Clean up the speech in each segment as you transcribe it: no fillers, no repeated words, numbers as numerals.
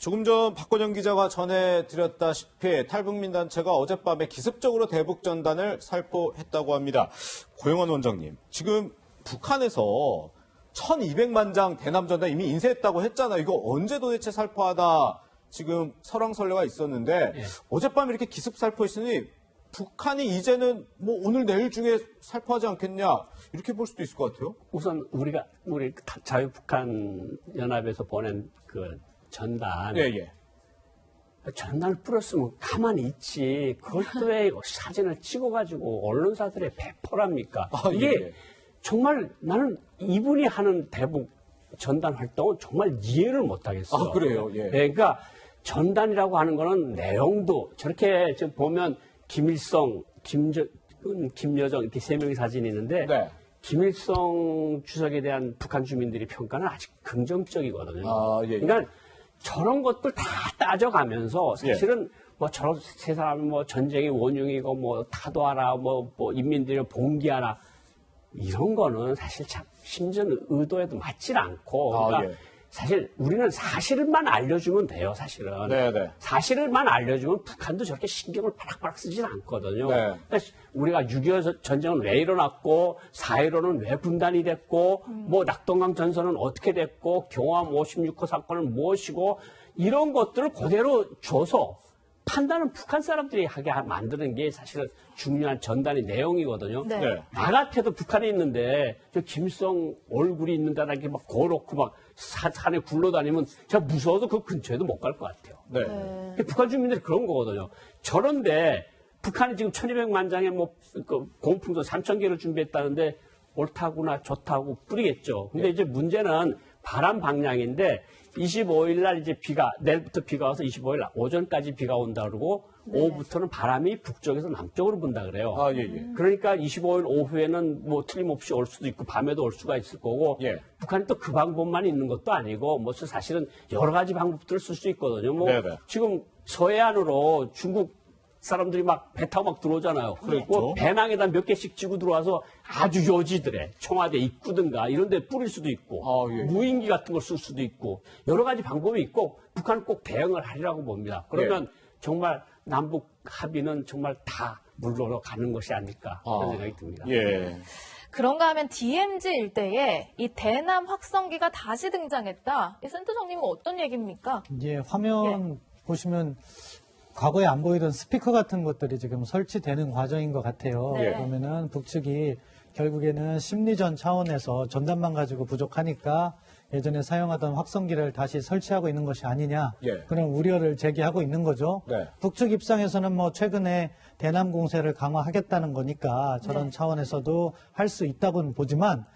조금 전 박건영 기자가 전해드렸다시피 탈북민 단체가 어젯밤에 기습적으로 대북 전단을 살포했다고 합니다. 고영원 원장님, 지금 북한에서 1200만 장 대남 전단 이미 인쇄했다고 했잖아요. 이거 언제 도대체 살포하다 지금 설왕설래가 있었는데 어젯밤에 이렇게 기습 살포했으니 북한이 이제는 뭐 오늘 내일 중에 살포하지 않겠냐 이렇게 볼 수도 있을 것 같아요. 우선 우리 자유북한 연합에서 보낸 그 전단, 전단을 뿌렸으면 가만히 있지. 그걸 또 왜 사진을 찍어가지고 언론사들의 배포랍니까? 이게 정말 나는 이분이 하는 대북 전단 활동은 정말 이해를 못하겠어요. 그래요? 그러니까 전단이라고 하는 거는 내용도 저렇게 지금 보면 김일성, 김여정 이렇게 세 명의 사진이 있는데 김일성 주석에 대한 북한 주민들이 평가는 아직 긍정적이거든요. 그러니까 저런 것들 다 따져가면서 사실은 뭐 저런 세 사람은 뭐 전쟁의 원흉이고 뭐 타도하라 뭐 인민들을 봉기하라 이런 거는 사실 참 심지어는 의도에도 맞질 않고 그러니까 사실 우리는 사실만 알려주면 돼요. 사실은 사실만 알려주면 북한도 저렇게 신경을 바락바락 쓰진 않거든요. 그러니까 우리가 6.25 전쟁은 왜 일어났고 4.15는 왜 분단이 됐고 뭐 낙동강 전선은 어떻게 됐고 경호함 56호 사건은 무엇이고 이런 것들을 그대로 줘서 판단은 북한 사람들이 하게 만드는 게 사실은 중요한 전단의 내용이거든요. 나 같아도 북한에 있는데 저 김일성 얼굴이 있는 데다 이렇게 막 걸어놓고 막 산에 굴러다니면 제가 무서워서 그 근처에도 못 갈 것 같아요. 북한 주민들이 그런 거거든요. 저런데 북한이 지금 1200만 장의 뭐 공풍선 3000개를 준비했다는데 옳다구나 좋다고 뿌리겠죠. 근데 이제 문제는 바람 방향인데 25일 날 이제 내일부터 비가 와서 25일 날 오전까지 비가 온다 그러고 오후부터는 바람이 북쪽에서 남쪽으로 분다 그래요. 그러니까 25일 오후에는 뭐 틀림없이 올 수도 있고 밤에도 올 수가 있을 거고 북한이 또 그 방법만 있는 것도 아니고 뭐 사실은 여러 가지 방법들을 쓸 수 있거든요. 뭐 지금 서해안으로 중국 사람들이 막 배 타고 막 들어오잖아요. 그리고 배낭에다 몇 개씩 쥐고 들어와서 아주 요지들에 청와대 입구든가 이런 데 뿌릴 수도 있고 무인기 같은 걸 쓸 수도 있고 여러 가지 방법이 있고 북한은 꼭 대응을 하리라고 봅니다. 그러면 정말 남북 합의는 정말 다 물러러 가는 것이 아닐까 그런 생각이 듭니다. 그런가 하면 DMZ 일대에 이 대남 확성기가 다시 등장했다. 이 센터장님은 어떤 얘기입니까? 이제 화면 보시면 과거에 안 보이던 스피커 같은 것들이 지금 설치되는 과정인 것 같아요. 그러면은 북측이 결국에는 심리전 차원에서 전단만 가지고 부족하니까 예전에 사용하던 확성기를 다시 설치하고 있는 것이 아니냐 그런 우려를 제기하고 있는 거죠. 북측 입장에서는 뭐 최근에 대남 공세를 강화하겠다는 거니까 저런 차원에서도 할 수 있다고는 보지만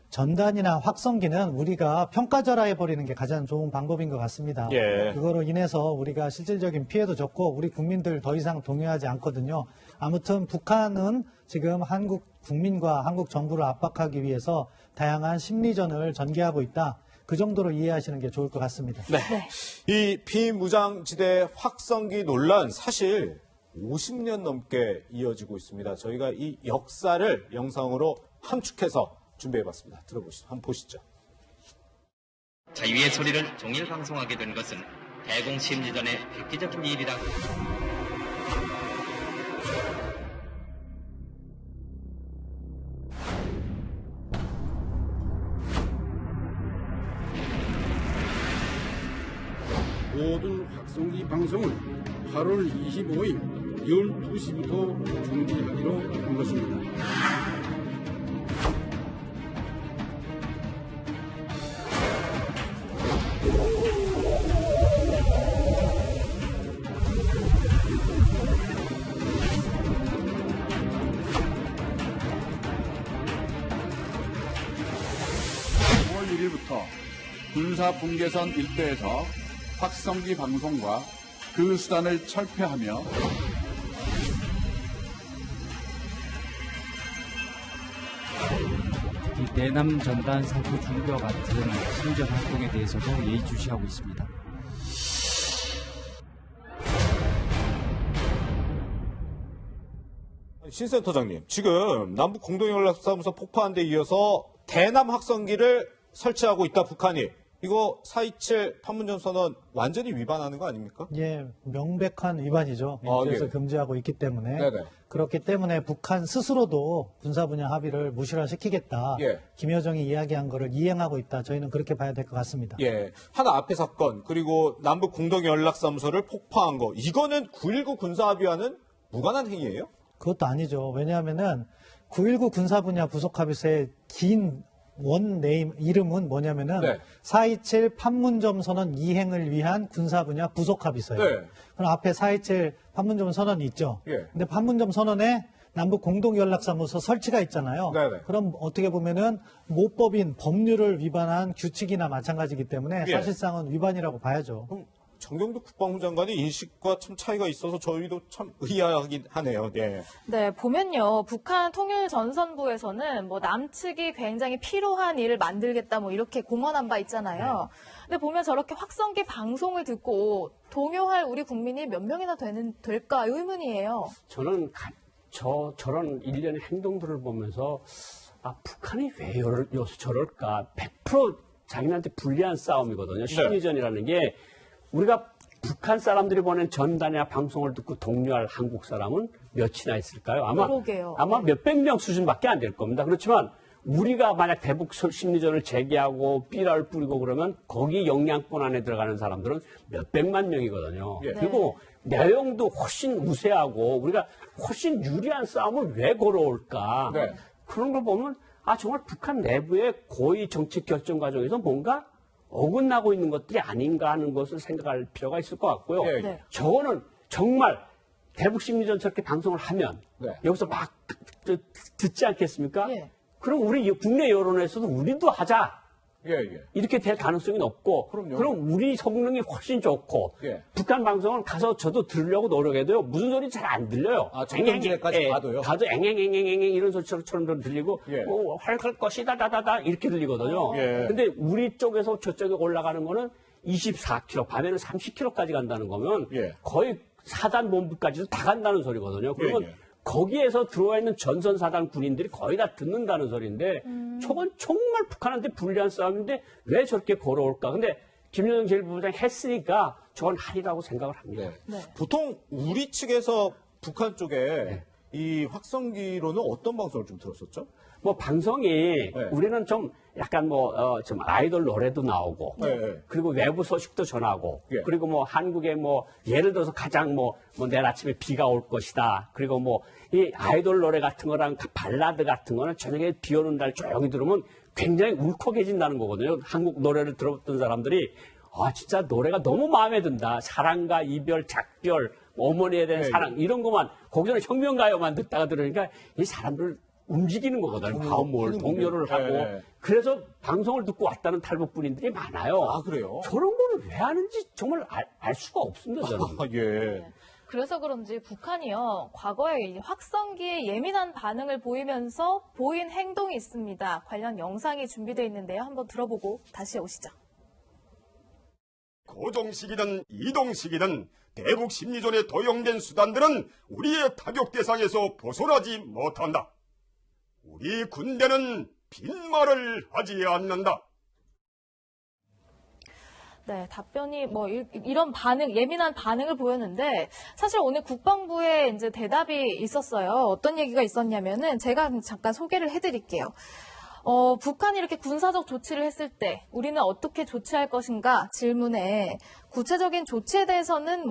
전단이나 확성기는 우리가 평가절하해버리는 게 가장 좋은 방법인 것 같습니다. 그거로 인해서 우리가 실질적인 피해도 적고 우리 국민들 더 이상 동요하지 않거든요. 아무튼 북한은 지금 한국 국민과 한국 정부를 압박하기 위해서 다양한 심리전을 전개하고 있다. 그 정도로 이해하시는 게 좋을 것 같습니다. 이 비무장지대 확성기 논란 사실 50년 넘게 이어지고 있습니다. 저희가 이 역사를 영상으로 함축해서 준비해봤습니다. 들어보시죠. 한번 보시죠. 자유의 소리를 종일 방송하게 된 것은 대공심리전의 획기적인 일이라고. 모든 확성기 방송을 8월 25일 12시부터 중지하기로 한 것입니다. 부터 군사분계선 일대에서 확성기 방송과 그 수단을 철폐하며 이 대남 전단 살포 준비와 같은 심리전 활동에 대해서도 예의주시하고 있습니다. 신센터장님, 지금 남북 공동연락사무소 폭파한 데 이어서 대남 확성기를 설치하고 있다, 북한이. 이거 4.27 판문점 선언 완전히 위반하는 거 아닙니까? 예, 명백한 위반이죠. 아, 그래서 예. 금지하고 있기 때문에 네네. 그렇기 때문에 북한 스스로도 군사 분야 합의를 무실화시키겠다. 예. 김여정이 이야기한 거를 이행하고 있다. 저희는 그렇게 봐야 될 것 같습니다. 예. 하나 앞에 사건, 그리고 남북 공동연락사무소를 폭파한 거, 이거는 9.19 군사합의와는 무관한 행위예요? 그것도 아니죠. 왜냐하면은 9.19 군사 분야 부속 합의서의 긴 원 네임 이름은 뭐냐면은 네. 4.27 판문점 선언 이행을 위한 군사 분야 부속 합의서예요. 네. 그럼 앞에 4.27 판문점 선언이 있죠. 예. 근데 판문점 선언에 남북 공동연락사무소 설치가 있잖아요. 네네. 그럼 어떻게 보면은 모법인 법률을 위반한 규칙이나 마찬가지이기 때문에 예. 사실상은 위반이라고 봐야죠. 그럼 정경도 국방부 장관의 인식과 참 차이가 있어서 저희도 참 의아하긴 하네요. 예. 네, 보면요. 북한 통일전선부에서는 뭐 남측이 굉장히 필요한 일을 만들겠다 뭐 이렇게 공언한 바 있잖아요. 근데 보면 저렇게 확성기 방송을 듣고 동요할 우리 국민이 몇 명이나 될까 의문이에요. 저는 저런 일련의 행동들을 보면서 북한이 왜 저럴까? 100% 자기네한테 불리한 싸움이거든요. 심리전이라는 게 우리가 북한 사람들이 보낸 전단이나 방송을 듣고 동요할 한국 사람은 몇이나 있을까요? 그러게요. 아마 몇백 명 수준밖에 안 될 겁니다. 그렇지만 우리가 만약 대북 심리전을 제기하고 삐라를 뿌리고 그러면 거기 영향권 안에 들어가는 사람들은 몇백만 명이거든요. 예. 그리고 내용도 훨씬 우세하고 우리가 훨씬 유리한 싸움을 왜 걸어올까? 네. 그런 걸 보면 정말 북한 내부의 고위 정책 결정 과정에서 뭔가 어긋나고 있는 것들이 아닌가 하는 것을 생각할 필요가 있을 것 같고요. 예, 예. 네. 저거는 정말 대북 심리전 저렇게 방송을 하면 네. 여기서 막 듣지 않겠습니까? 예. 그럼 우리 국내 여론에서도 우리도 하자. 예, 예. 이렇게 될 가능성이 높고 그럼요. 그럼 우리 성능이 훨씬 좋고 예. 북한 방송은 가서 저도 들으려고 노력해도요. 무슨 소리 잘 안 들려요. 정경지대까지 가도요? 가도 앵앵앵앵앵 이런 소리처럼 들리고 예. 활할 것이다 다다다 이렇게 들리거든요. 예. 근데 우리 쪽에서 저쪽에 올라가는 거는 24km, 밤에는 30km까지 간다는 거면 예. 거의 사단 본부까지도 다 간다는 소리거든요. 그러면 예, 예. 거기에서 들어와 있는 전선사단 군인들이 거의 다 듣는다는 소리인데 저건 정말 북한한테 불리한 싸움인데 왜 저렇게 걸어올까? 근데 김여정 제1부부장 했으니까 저건 하리라고 생각을 합니다. 네. 보통 우리 측에서 북한 쪽에 이 확성기로는 어떤 방송을 좀 들었었죠? 뭐 방송이 우리는 좀 약간 좀 아이돌 노래도 나오고 그리고 외부 소식도 전하고 그리고 뭐 한국에 뭐 예를 들어서 가장 내일 아침에 비가 올 것이다. 그리고 뭐 이 아이돌 노래 같은 거랑 발라드 같은 거는 저녁에 비 오는 날 조용히 들으면 굉장히 울컥해진다는 거거든요. 한국 노래를 들어봤던 사람들이 진짜 노래가 너무 마음에 든다. 사랑과 이별, 작별, 어머니에 대한 사랑 이런 것만 거기서는 혁명가요만 듣다가 들으니까 이 사람들 움직이는 거거든요. 마음을 동요를 하고 그래서 방송을 듣고 왔다는 탈북군인들이 많아요. 아, 그래요? 저런 거는 왜 하는지 정말 알 수가 없습니다. 저는. 예. 그래서 그런지 북한이요, 과거에 이 확성기에 예민한 반응을 보이면서 보인 행동이 있습니다. 관련 영상이 준비되어 있는데요. 한번 들어보고 다시 오시죠. 고정식이든 이동식이든 대북 심리전에 도용된 수단들은 우리의 타격 대상에서 벗어나지 못한다. 우리 군대는 빈말을 하지 않는다. 네, 답변이 이런 반응, 예민한 반응을 보였는데 사실 오늘 국방부에 이제 대답이 있었어요. 어떤 얘기가 있었냐면은 제가 잠깐 소개를 해드릴게요. 북한이 이렇게 군사적 조치를 했을 때 우리는 어떻게 조치할 것인가 질문에 구체적인 조치에 대해서는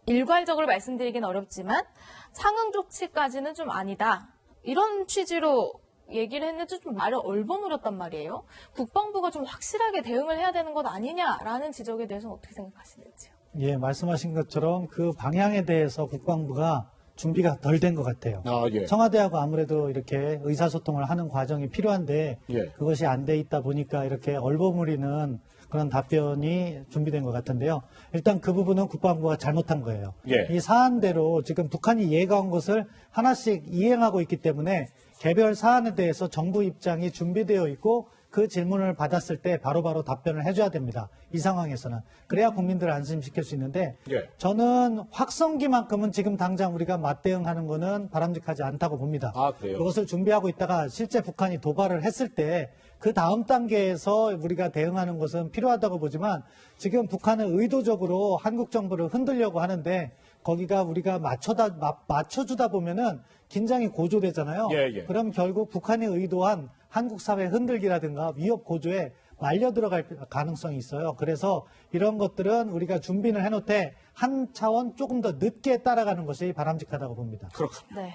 일괄적으로 말씀드리긴 어렵지만 상응 조치까지는 좀 아니다. 이런 취지로 얘기를 했는데 좀 말을 얼버무렸단 말이에요. 국방부가 좀 확실하게 대응을 해야 되는 것 아니냐라는 지적에 대해서는 어떻게 생각하시는지요? 예, 말씀하신 것처럼 그 방향에 대해서 국방부가 준비가 덜 된 것 같아요. 청와대하고 아무래도 이렇게 의사소통을 하는 과정이 필요한데 그것이 안 돼 있다 보니까 이렇게 얼버무리는 그런 답변이 준비된 것 같은데요. 일단 그 부분은 국방부가 잘못한 거예요. 이 사안대로 지금 북한이 예고한 것을 하나씩 이행하고 있기 때문에 개별 사안에 대해서 정부 입장이 준비되어 있고 그 질문을 받았을 때 바로바로 답변을 해줘야 됩니다. 이 상황에서는. 그래야 국민들을 안심시킬 수 있는데 저는 확성기만큼은 지금 당장 우리가 맞대응하는 거는 바람직하지 않다고 봅니다. 그래요? 그것을 준비하고 있다가 실제 북한이 도발을 했을 때 그 다음 단계에서 우리가 대응하는 것은 필요하다고 보지만 지금 북한은 의도적으로 한국 정부를 흔들려고 하는데 거기가 우리가 맞춰주다 보면은 긴장이 고조되잖아요. 그럼 결국 북한이 의도한 한국 사회 흔들기라든가 위협 고조에 말려 들어갈 가능성이 있어요. 그래서 이런 것들은 우리가 준비를 해놓되 한 차원 조금 더 늦게 따라가는 것이 바람직하다고 봅니다. 그렇군요. 네.